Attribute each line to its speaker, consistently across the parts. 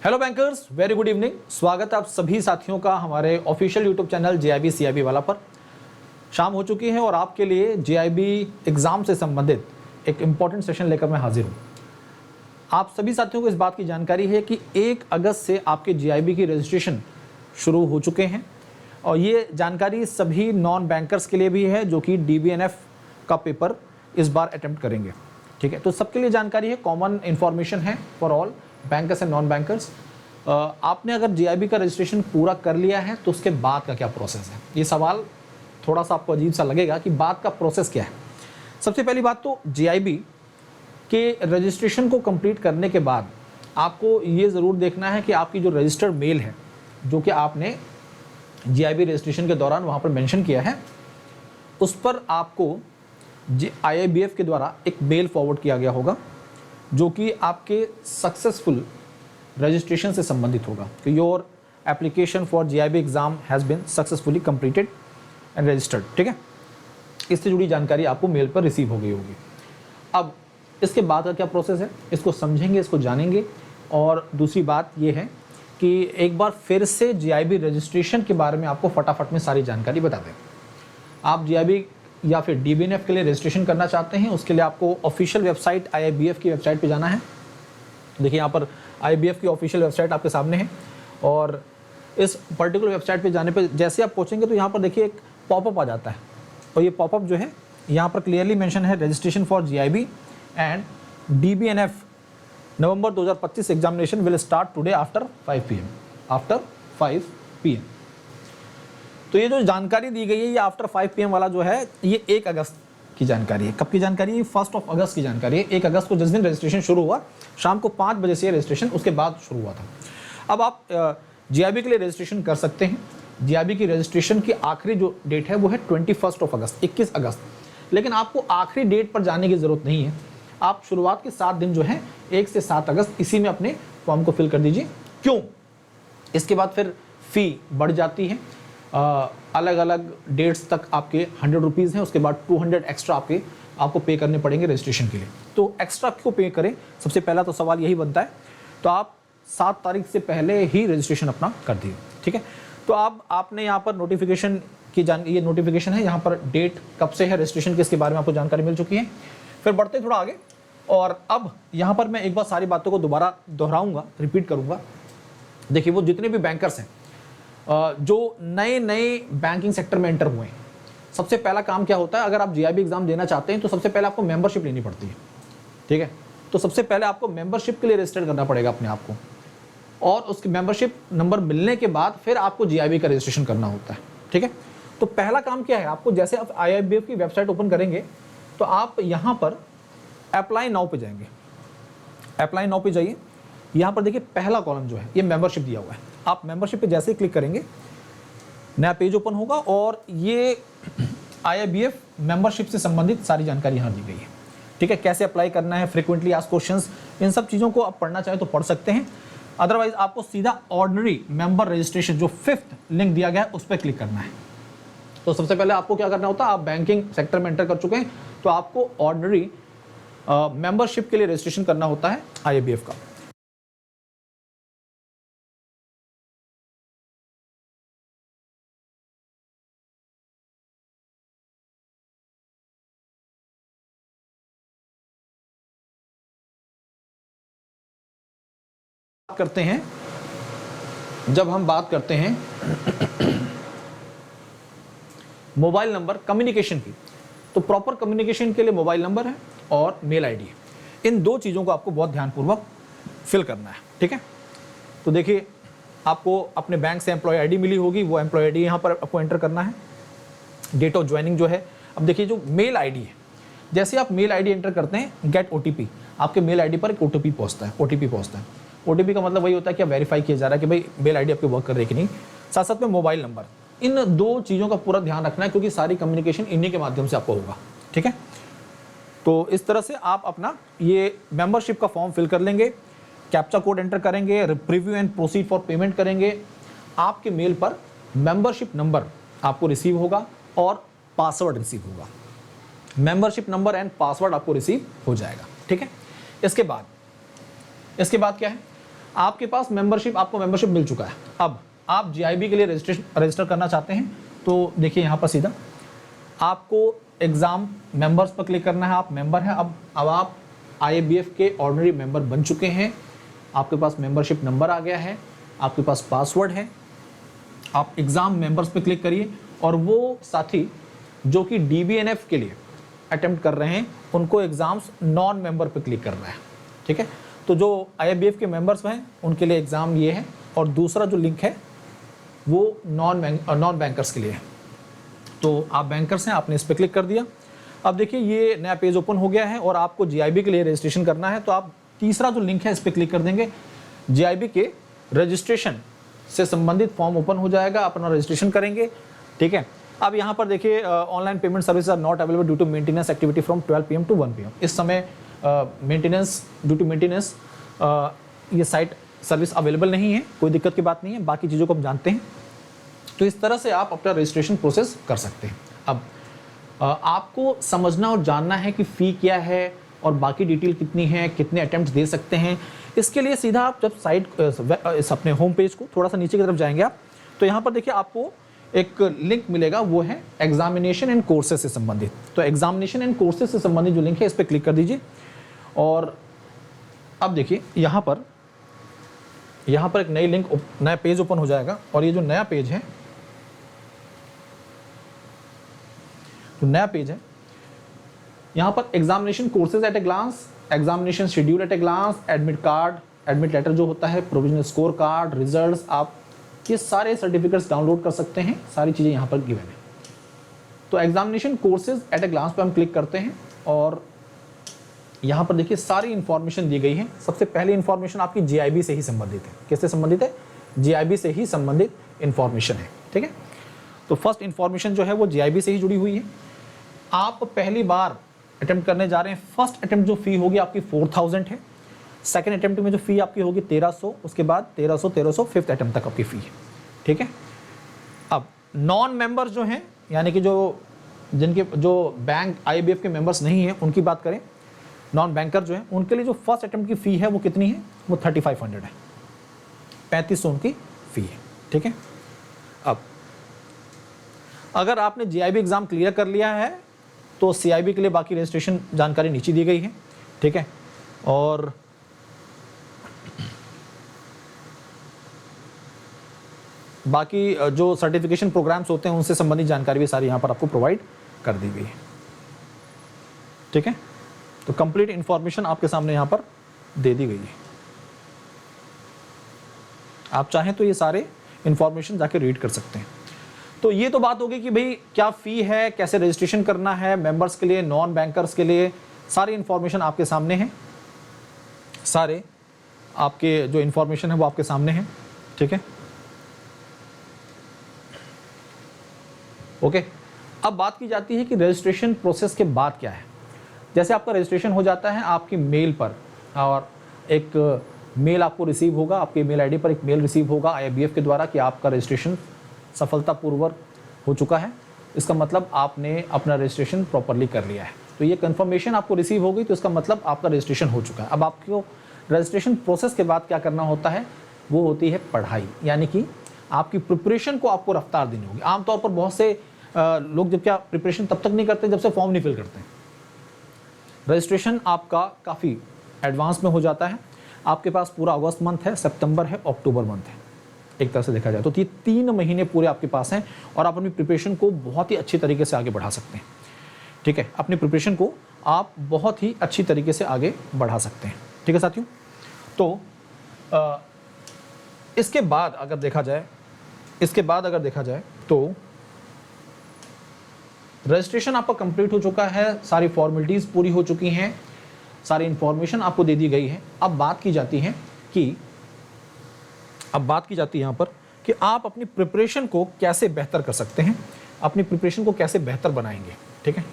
Speaker 1: Hello bankers, very good evening. स्वागत है आप सभी साथियों का हमारे official YouTube channel JIB CIB वाला पर। शाम हो चुकी है और आपके लिए जेआईबी एग्ज़ाम से संबंधित एक इम्पॉर्टेंट सेशन लेकर मैं हाजिर हूँ। आप सभी साथियों को इस बात की जानकारी है कि 1 अगस्त से आपके जेआईबी की रजिस्ट्रेशन शुरू हो चुके हैं और ये जानकारी सभी नॉन बैंकर्स के लिए भी है जो कि डीबीएनएफ का पेपर इस बार अटेम्प्ट करेंगे। ठीक है, तो सबके लिए जानकारी है, कॉमन इन्फॉर्मेशन है for all bankers and non bankers. आपने अगर जेआईबी का रजिस्ट्रेशन पूरा कर लिया है तो उसके बाद का क्या प्रोसेस है। ये सवाल थोड़ा सा आपको अजीब सा लगेगा कि बाद का प्रोसेस क्या है। सबसे पहली बात तो जेआईबी के रजिस्ट्रेशन को कंप्लीट करने के बाद आपको ये ज़रूर देखना है कि आपकी जो रजिस्टर्ड मेल है जो कि आपने जेआईबी रजिस्ट्रेशन के दौरान वहाँ पर मेंशन किया है, उस पर आपको IIBF के द्वारा एक मेल फॉरवर्ड किया गया होगा जो कि आपके सक्सेसफुल रजिस्ट्रेशन से संबंधित होगा कि your application for JIB exam has been successfully completed and registered. ठीक है, इससे जुड़ी जानकारी आपको मेल पर रिसीव हो गई होगी। अब इसके बाद का क्या प्रोसेस है, इसको समझेंगे, इसको जानेंगे। और दूसरी बात यह है कि एक बार फिर से जेआईबी रजिस्ट्रेशन के बारे में आपको फटाफट में सारी जानकारी बता दें। आप जेआईबी या फिर डीबीएनएफ के लिए रजिस्ट्रेशन करना चाहते हैं, उसके लिए आपको ऑफिशियल वेबसाइट IIBF की वेबसाइट पे जाना है। देखिए यहाँ पर IIBF की ऑफिशियल वेबसाइट आपके सामने है और इस पर्टिकुलर वेबसाइट पे जाने पे जैसे आप पहुँचेंगे तो यहाँ पर देखिए एक पॉपअप आ जाता है और ये पॉपअप जो है यहाँ पर क्लियरली मेंशन है, registration for JAIIB and DBNF November 2025 examination will start today after 5 PM। तो ये जो जानकारी दी गई है ये आफ्टर 5 PM वाला जो है ये 1 अगस्त की जानकारी है। कब की जानकारी है? 1 अगस्त की जानकारी है। 1 अगस्त को जिस दिन रजिस्ट्रेशन शुरू हुआ, शाम को 5 बजे से रजिस्ट्रेशन उसके बाद शुरू हुआ था। अब आप जेआईबी के लिए रजिस्ट्रेशन कर सकते हैं। जेआईबी की रजिस्ट्रेशन की आखिरी जो डेट है वो है 21 अगस्त, 21 अगस्त। लेकिन आपको आखिरी डेट पर जाने की ज़रूरत नहीं है। आप शुरुआत के 7 दिन जो है 1 से 7 अगस्त इसी में अपने फॉर्म को फिल कर दीजिए। क्यों? इसके बाद फिर फ़ी बढ़ जाती है। अलग अलग डेट्स तक आपके 100 रुपीज़ हैं, उसके बाद 200 एक्स्ट्रा आपको पे करने पड़ेंगे रजिस्ट्रेशन के लिए। तो एक्स्ट्रा क्यों पे करें, सबसे पहला तो सवाल यही बनता है। तो आप 7 तारीख से पहले ही रजिस्ट्रेशन अपना कर दीजिए। ठीक है, तो आपने यहाँ पर नोटिफिकेशन की ये नोटिफिकेशन है, यहाँ पर डेट कब से है रजिस्ट्रेशन की इसके बारे में आपको जानकारी मिल चुकी है। फिर बढ़ते थोड़ा आगे और अब यहाँ पर मैं एक बार सारी बातों को दोबारा दोहराऊँगा, रिपीट करूँगा। देखिए वो जितने भी बैंकर्स हैं जो नए बैंकिंग सेक्टर में एंटर हुए हैं, सबसे पहला काम क्या होता है, अगर आप जेआईबी एग्जाम देना चाहते हैं तो सबसे पहले आपको मेंबरशिप लेनी पड़ती है। ठीक है, तो सबसे पहले आपको मेंबरशिप के लिए रजिस्टर करना पड़ेगा अपने आप को और उसके मेंबरशिप नंबर मिलने के बाद फिर आपको जेआईबी का रजिस्ट्रेशन करना होता है। ठीक है, तो पहला काम क्या है, आपको जैसे आप IIBF की वेबसाइट ओपन करेंगे तो आप यहाँ पर अप्लाई नाउ पे जाएंगे। अप्लाई नाउ पे जाइए, यहाँ पर देखिए पहला कॉलम जो है ये मेंबरशिप दिया हुआ है। आप मेंबरशिप पे जैसे ही क्लिक करेंगे नया पेज ओपन होगा और ये IIBF मेंबरशिप से संबंधित सारी जानकारी यहाँ दी गई है। ठीक है, कैसे अप्लाई करना है, फ्रीक्वेंटली आस्क्ड क्वेश्चंस, इन सब चीज़ों को आप पढ़ना चाहें तो पढ़ सकते हैं। अदरवाइज आपको सीधा ऑर्डिनरी मेंबर रजिस्ट्रेशन जो 5th लिंक दिया गया है उस पर क्लिक करना है। तो सबसे पहले आपको क्या करना होता है, आप बैंकिंग सेक्टर में एंटर कर चुके हैं तो आपको ऑर्डिनरी मेंबरशिप के लिए रजिस्ट्रेशन करना होता है IIBF का। करते हैं जब हम बात करते हैं मोबाइल नंबर कम्युनिकेशन की, तो प्रॉपर कम्युनिकेशन के लिए मोबाइल नंबर है और मेल आईडी है। इन दो चीज़ों को आपको बहुत ध्यानपूर्वक फिल करना है। ठीक है, तो देखिए आपको अपने बैंक से एम्प्लॉय आईडी मिली होगी, वो एम्प्लॉय आईडी यहाँ पर आपको एंटर करना है। डेट ऑफ ज्वाइनिंग जो है, अब देखिए जो मेल आईडी है, जैसे आप मेल आईडी एंटर करते हैं गेट OTP, आपके मेल आईडी पर एक OTP पहुँचता है। OTP का मतलब वही होता है कि वेरीफाई किया जा रहा है कि भाई मेल आईडी आपके वर्क कर रही है कि नहीं। साथ साथ में मोबाइल नंबर, इन दो चीज़ों का पूरा ध्यान रखना है क्योंकि सारी कम्युनिकेशन इन्हीं के माध्यम से आपको होगा। ठीक है, तो इस तरह से आप अपना ये मेंबरशिप का फॉर्म फिल कर लेंगे, कैप्चा कोड एंटर करेंगे, preview and proceed for payment करेंगे। आपके मेल पर मेंबरशिप नंबर आपको रिसीव होगा और पासवर्ड रिसीव होगा। मेंबरशिप नंबर एंड पासवर्ड आपको रिसीव हो जाएगा। ठीक है, इसके बाद क्या है, आपके पास आपको मेंबरशिप मिल चुका है। अब आप जीआईबी के लिए रजिस्टर करना चाहते हैं तो देखिए यहाँ पर सीधा आपको एग्ज़ाम मेंबर्स पर क्लिक करना है। आप मेंबर हैं, अब आप IABF के ऑर्डिनरी मेंबर बन चुके हैं। आपके पास मेंबरशिप नंबर आ गया है, आपके पास पासवर्ड है। आप एग्ज़ाम मेंबर्स पे क्लिक करिए और वो साथी जो कि DBNF के लिए अटेम्प्ट कर रहे हैं उनको एग्ज़ाम्स नॉन मेंबर पे क्लिक करना है। ठीक है, तो जो IABF के मेंबर्स हैं उनके लिए एग्ज़ाम ये है, और दूसरा जो लिंक है वो नॉन बैंकर्स के लिए है। तो आप बैंकर्स हैं, आपने इस पर क्लिक कर दिया। अब देखिए ये नया पेज ओपन हो गया है और आपको जीआईबी के लिए रजिस्ट्रेशन करना है, तो आप तीसरा जो लिंक है इस पर क्लिक कर देंगे। जीआईबी के रजिस्ट्रेशन से संबंधित फॉर्म ओपन हो जाएगा, अपना रजिस्ट्रेशन करेंगे। ठीक है, अब यहाँ पर देखिए online payment service are not available due to maintenance activity from 12 PM to 1 PM। इस समय ड्यू टू मेंटेनेंस ये साइट सर्विस अवेलेबल नहीं है, कोई दिक्कत की बात नहीं है, बाकी चीज़ों को हम जानते हैं। तो इस तरह से आप अपना रजिस्ट्रेशन प्रोसेस कर सकते हैं। अब आपको समझना और जानना है कि फ़ी क्या है और बाकी डिटेल कितनी है, कितने अटेम्प्ट दे सकते हैं। इसके लिए सीधा आप जब इस अपने होम पेज को थोड़ा सा नीचे की तरफ जाएंगे आप, तो यहाँ पर देखिए आपको एक लिंक मिलेगा, वो है एग्जामिनेशन एंड कोर्सेज से संबंधित। तो एग्जामिनेशन एंड कोर्सेज से संबंधित जो लिंक है इस पर क्लिक कर दीजिए। और अब देखिए यहाँ पर एक नया पेज ओपन हो जाएगा, और ये जो नया पेज है, यहाँ पर examination courses at a glance, examination schedule at a glance, admit card, admit letter जो होता है, प्रोविजनल स्कोर कार्ड, रिजल्ट्स, आप ये सारे सर्टिफिकेट्स डाउनलोड कर सकते हैं। सारी चीज़ें यहाँ पर गिवन है। तो examination courses at a glance पे हम क्लिक करते हैं और यहाँ पर देखिए सारी इन्फॉर्मेशन दी गई है। सबसे पहली इन्फॉर्मेशन आपकी जीआईबी से ही संबंधित है। किससे संबंधित है? जीआईबी से ही संबंधित इन्फॉर्मेशन है। ठीक है, तो फर्स्ट इन्फॉर्मेशन जो है वो जीआईबी से ही जुड़ी हुई है। आप पहली बार अटेम्प्ट करने जा रहे हैं, फर्स्ट अटेम्प्ट जो फी होगी आपकी 4000 है। सेकंड अटेम्प्ट में जो फी आपकी होगी 1300, उसके बाद 1300 फिफ्थ अटेम्प्ट तक आपकी फी है। ठीक है, अब नॉन मेंबर्स जो हैं, यानी कि जो बैंक IABF के मेंबर्स नहीं हैं, उनकी बात करें, नॉन बैंकर जो हैं, उनके लिए जो फर्स्ट अटेम्प्ट की फ़ी है वो कितनी है? वो 3500 है, 3500 उनकी फ़ी है। ठीक है, अब अगर आपने GIB एग्ज़ाम क्लियर कर लिया है तो CIB के लिए बाकी रजिस्ट्रेशन जानकारी नीचे दी गई है। ठीक है, और बाकी जो सर्टिफिकेशन प्रोग्राम्स होते हैं उनसे संबंधित जानकारी भी सारी यहाँ पर आपको प्रोवाइड कर दी गई है। ठीक है, तो कंप्लीट इंफॉर्मेशन आपके सामने यहाँ पर दे दी गई है। आप चाहें तो ये सारे इंफॉर्मेशन जाके रीड कर सकते हैं। तो ये तो बात होगी कि भाई क्या फ़ी है, कैसे रजिस्ट्रेशन करना है, मेंबर्स के लिए, नॉन बैंकर्स के लिए, सारी इंफॉर्मेशन आपके सामने है। सारे आपके जो इंफॉर्मेशन है वो आपके सामने है। ठीक है, ओके। अब बात की जाती है कि रजिस्ट्रेशन प्रोसेस के बाद क्या है। जैसे आपका रजिस्ट्रेशन हो जाता है आपकी मेल पर, और एक मेल आपको रिसीव होगा, आपके मेल आईडी पर एक मेल रिसीव होगा IABF के द्वारा कि आपका रजिस्ट्रेशन सफलतापूर्वक हो चुका है। इसका मतलब आपने अपना रजिस्ट्रेशन प्रॉपरली कर लिया है। तो ये कंफर्मेशन आपको रिसीव होगी, तो इसका मतलब आपका रजिस्ट्रेशन हो चुका है। अब आपको रजिस्ट्रेशन प्रोसेस के बाद क्या करना होता है, वो होती है पढ़ाई, यानी कि आपकी प्रिपरेशन को आपको रफ्तार देनी होगी। आमतौर पर बहुत से लोग जब क्या प्रिपरेशन तब तक नहीं करते जब से फॉर्म नहीं फिल करते हैं। रजिस्ट्रेशन आपका काफ़ी एडवांस में हो जाता है। आपके पास पूरा अगस्त मंथ है, सितंबर है, अक्टूबर मंथ है, एक तरह से देखा जाए तो ये 3 महीने पूरे आपके पास हैं और आप अपनी प्रिपरेशन को बहुत ही अच्छी तरीके से आगे बढ़ा सकते हैं। ठीक है, अपनी प्रिपरेशन को आप बहुत ही अच्छी तरीके से आगे बढ़ा सकते हैं। ठीक है साथियों, तो इसके बाद अगर देखा जाए तो रजिस्ट्रेशन आपका कंप्लीट हो चुका है, सारी फॉर्मेलिटीज़ पूरी हो चुकी हैं, सारी इंफॉर्मेशन आपको दे दी गई है। अब बात की जाती है यहाँ पर कि आप अपनी प्रिपरेशन को कैसे बेहतर कर सकते हैं, अपनी प्रिपरेशन को कैसे बेहतर बनाएंगे। ठीक है,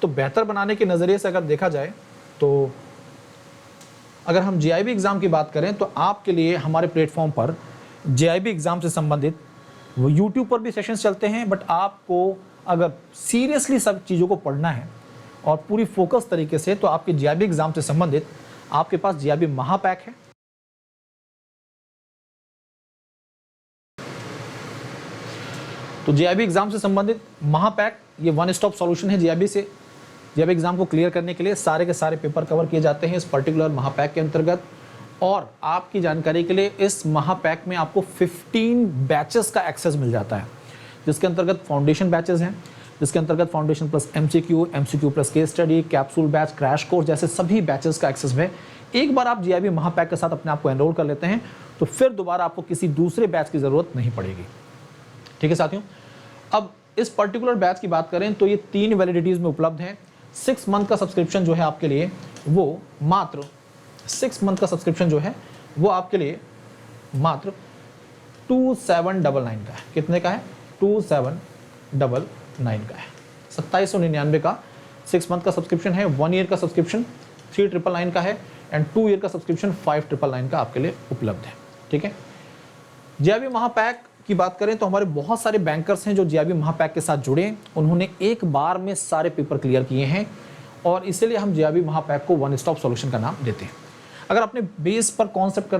Speaker 1: तो बेहतर बनाने के नज़रिए से अगर देखा जाए तो अगर हम GIB एग्ज़ाम की बात करें तो आपके लिए हमारे प्लेटफॉर्म पर GIB एग्ज़ाम से संबंधित वो YouTube पर भी सेशंस चलते हैं। बट आपको अगर सीरियसली सब चीज़ों को पढ़ना है और पूरी फोकस तरीके से, तो आपके GIB एग्ज़ाम से संबंधित आपके पास GIB महापैक है। तो जेआईबी एग्जाम से संबंधित महापैक ये वन स्टॉप सॉल्यूशन है जेआईबी से। जेआईबी एग्जाम को क्लियर करने के लिए सारे के सारे पेपर कवर किए जाते हैं इस पर्टिकुलर महापैक के अंतर्गत। और आपकी जानकारी के लिए इस महापैक में आपको 15 बैचेस का एक्सेस मिल जाता है, जिसके अंतर्गत फाउंडेशन बैचेस हैं, जिसके अंतर्गत foundation plus MCQ, MCQ plus case study, capsule batch, crash course जैसे सभी बैचेस का एक्सेस है। एक बार आप जेआईबी महापैक के साथ अपने आप को एनरोल कर लेते हैं तो फिर दोबारा आपको किसी दूसरे बैच की जरूरत नहीं पड़ेगी। ठीक है साथियों, अब इस पर्टिकुलर बैच की बात करें तो ये 3 वैलिडिटीज में उपलब्ध है। 6 मंथ का सब्सक्रिप्शन जो है आपके लिए वो मात्र 6 मंथ का सब्सक्रिप्शन जो है वो आपके लिए मात्र 2799 का है। कितने का है? 2799 का है। 2799 का 6 मंथ का सब्सक्रिप्शन है। 1 ईयर का सब्सक्रिप्शन 3999 का है एंड 2 ईयर का सब्सक्रिप्शन 5999 का आपके लिए उपलब्ध है। ठीक है, जेआईबी महापैक की बात करें तो हमारे बहुत सारे बैंकर्स हैं जो जेआईबी महापैक के साथ जुड़े, उन्होंने एक बार में सारे पेपर क्लियर किए हैं और इसीलिए हम जेआईबी महापैक को वन स्टॉप सॉल्यूशन का नाम देते हैं। अगर अपने बेस पर कॉन्सेप्ट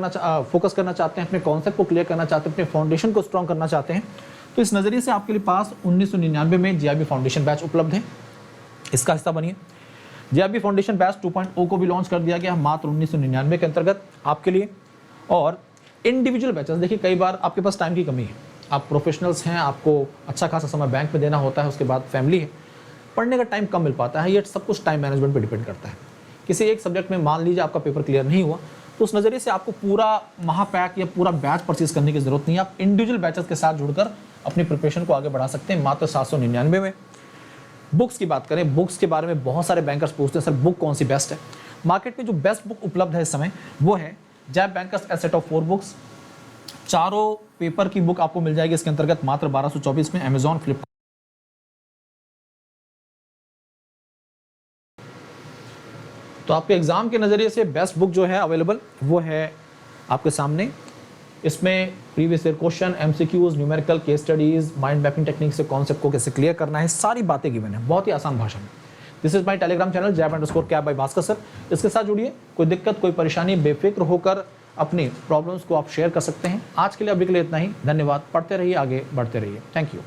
Speaker 1: फोकस करना चाहते हैं, अपने कॉन्सेप्ट को क्लियर करना चाहते हैं, अपने फाउंडेशन को स्ट्रॉन्ग करना चाहते हैं, तो इस नज़रिए से आपके लिए पास 1999 में जेआईबी फाउंडेशन बैच उपलब्ध है। इसका हिस्सा बनिए। जेआईबी फाउंडेशन बैच 2.0 को भी लॉन्च कर दिया गया मात्र 1999 के अंतर्गत आपके लिए। और इंडिविजुअल बैचेस, देखिए कई बार आपके पास टाइम की कमी है, आप प्रोफेशनल्स हैं, आपको अच्छा खासा समय बैंक में देना होता है, उसके बाद फैमिली है, पढ़ने का टाइम कम मिल पाता है। ये सब कुछ टाइम मैनेजमेंट पर डिपेंड करता है। किसी एक सब्जेक्ट में मान लीजिए आपका पेपर क्लियर नहीं हुआ तो उस नज़रिए से आपको पूरा महापैक या पूरा बैच परचेज करने की जरूरत नहीं है। आप इंडिविजुअल बैचेस के साथ जुड़कर अपनी प्रिपरेशन को आगे बढ़ा सकते हैं मात्र 799 में। बुक्स की बात करें, बुक्स के बारे में बहुत सारे बैंकर्स पूछते हैं सर बुक कौन सी बेस्ट है। मार्केट में जो बेस्ट बुक उपलब्ध है इस समय वो है JAIIB bankers a set of 4 books. चारों पेपर की बुक आपको मिल जाएगी इसके अंतर्गत मात्र 1224 में। अमेजॉन, फ्लिपकार्ट। तो आपके एग्जाम के नज़रिए से बेस्ट बुक जो है अवेलेबल वो है आपके सामने। इसमें previous year question, MCQs, numerical, case studies, mind mapping technique से कॉन्सेप्ट को कैसे क्लियर करना है, सारी बातें गिवन है बहुत ही आसान भाषा में। This is my Telegram channel jab_cap by Bhaskar sir. इसके साथ जुड़िए, कोई दिक्कत, कोई परेशानी, बेफिक्र होकर अपनी प्रॉब्लम्स को आप शेयर कर सकते हैं। आज के लिए अभी के लिए इतना ही। धन्यवाद। पढ़ते रहिए, आगे बढ़ते रहिए। Thank you.